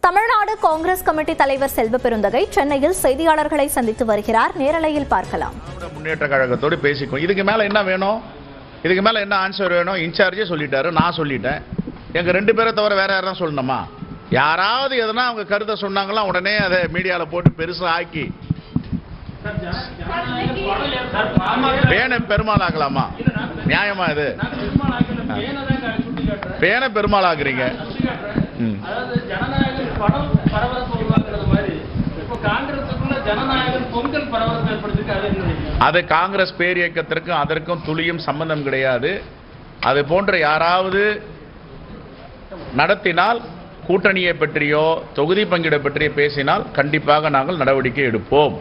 Tamil Nadu Congress committee தலைவர் செல்வ பெருந்தகை சென்னையில் செய்தியாளர்களை சந்தித்து வருகிறார். நேரலையில் பார்க்கலாம். முன்னேற்ற கழகத்தோடு பேசிக்கோ. இதுக்கு மேல என்ன வேணும், இதுக்கு மேல என்ன ஆன்சர் வேணும்? இன்சார்ஜே சொல்லிட்டாரு, நான் சொல்லிட்டேன். எங்க ரெண்டு பேரை தவிர வேற யாரும் சொல்லணுமா? யாராவது எதனா அவங்க கருத்தை சொன்னாங்களா உடனே அதை மீடியால போட்டு பெருசா ஆக்கி பேனை பெருமாள் ஆக்கலாமா? நியாயமா இது? பேனை பெருமாள் ஆக்குறீங்க. அது காங்கிரஸ் பேர் இயக்கத்திற்கும் அதற்கும் துளியும் சம்பந்தம் கிடையாது. அது போன்ற யாராவது நடத்தினால், கூட்டணியை பற்றியோ தொகுதி பங்கீடு பற்றியோ பேசினால் கண்டிப்பாக நாங்கள் நடவடிக்கை எடுப்போம்.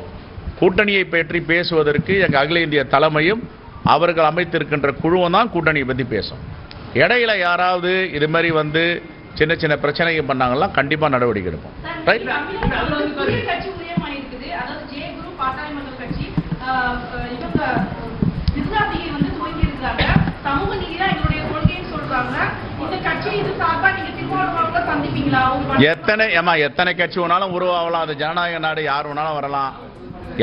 கூட்டணியை பற்றி பேசுவதற்கு எங்கள் அகில இந்திய தலைமையும் அவர்கள் அமைத்திருக்கின்ற குழுவும் தான் கூட்டணியை பற்றி பேசும். இடையில யாராவது இது மாதிரி வந்து சின்ன சின்ன பிரச்சனைகள் பண்ணாங்கன்னா கண்டிப்பா நடவடிக்கை எடுப்போம். எத்தனை கட்சி வேணாலும் உருவாகலாம். அது ஜனநாயக நாடு. யார் வேணாலும் வரலாம்,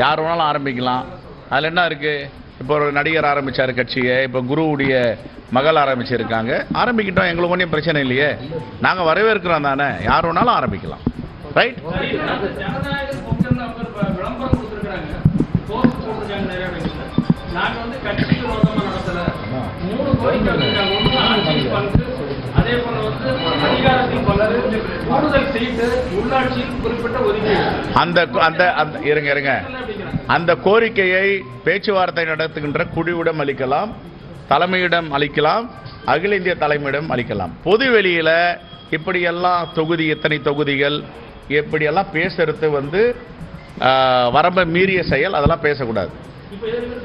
யார் வேணாலும் ஆரம்பிக்கலாம். அதுல என்ன இருக்கு? இப்போ ஒரு நடிகர் ஆரம்பிச்சாரு கட்சியை, இப்போ குருவுடைய மகள் ஆரம்பிச்சிருக்காங்க. ஆரம்பிக்கிட்டோம், எங்களுக்கு ஒன்றும் பிரச்சனை இல்லையே. நாங்க வரவேற்கிறோம் தானே. யார் வேணாலும் ஆரம்பிக்கலாம். ரைட்? அந்த கோரிக்கையை பேச்சுவார்த்தை நடத்துகின்ற குழுவிடம் அளிக்கலாம், தலைமையிடம் அளிக்கலாம், அகில இந்திய தலைமையிடம் அளிக்கலாம். பொது வெளியில இப்படியெல்லாம் தொகுதி, எத்தனை தொகுதிகள், எப்படியெல்லாம் பேசுறது வந்து வரம்பை மீறிய செயல். அதெல்லாம் பேசக்கூடாது.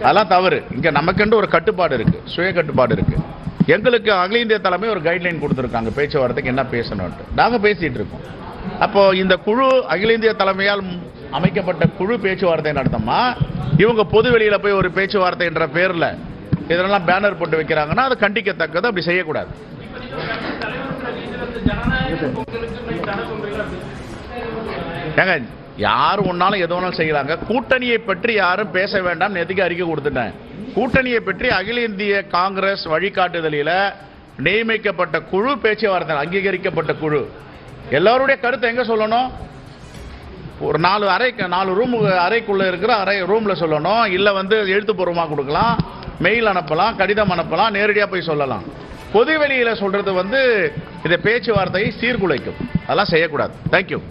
அதெல்லாம் தவறு. இங்க நமக்கென்று ஒரு கட்டுப்பாடு இருக்கு, சுய கட்டுப்பாடு இருக்கு. எங்களுக்கு அகில இந்திய தலைமை ஒரு கைட்லைன் கொடுத்துருக்காங்க, பேச்சுவார்த்தைக்கு என்ன பேசணும்ட்டு. நாங்க பேசிட்டு இருக்கோம். அப்போ இந்த குழு அகில இந்திய தலைமையால் அமைக்கப்பட்ட குழு பேச்சுவார்த்தை நடத்தமா, இவங்க பொது வெளியில போய் ஒரு பேச்சுவார்த்தை என்ற பேர்ல இதெல்லாம் பேனர் போட்டு வைக்கிறாங்கன்னா அது கண்டிக்கத்தக்கது. அப்படி செய்யக்கூடாது. ஏங்க, யார் ஒன்னாலும் எது வேணாலும் செய்யலாங்க. கூட்டணியை பற்றி யாரும் பேச வேண்டாம். நேற்றுக்கு அறிக்கை கொடுத்துட்டேன். கூட்டணியை பற்றி அகில இந்திய காங்கிரஸ் வழிகாட்டுதலில நியமிக்கப்பட்ட குழு பேச்சுவார்த்தை, அங்கீகரிக்கப்பட்ட குழு. எல்லாருடைய கருத்தை எங்க சொல்லணும்? ஒரு 4 ரூம் அறைக்குள்ள இருக்கிற ரூம்ல சொல்லணும். இல்ல வந்து எழுத்துப்பூர்வமா கொடுக்கலாம், மெயில் அனுப்பலாம், கடிதம் அனுப்பலாம், நேரடியா போய் சொல்லலாம். பொது வெளியில சொல்றது வந்து இந்த பேச்சுவார்த்தையை சீர்குலைக்கும். அதெல்லாம் செய்யக்கூடாது. தேங்க்யூ.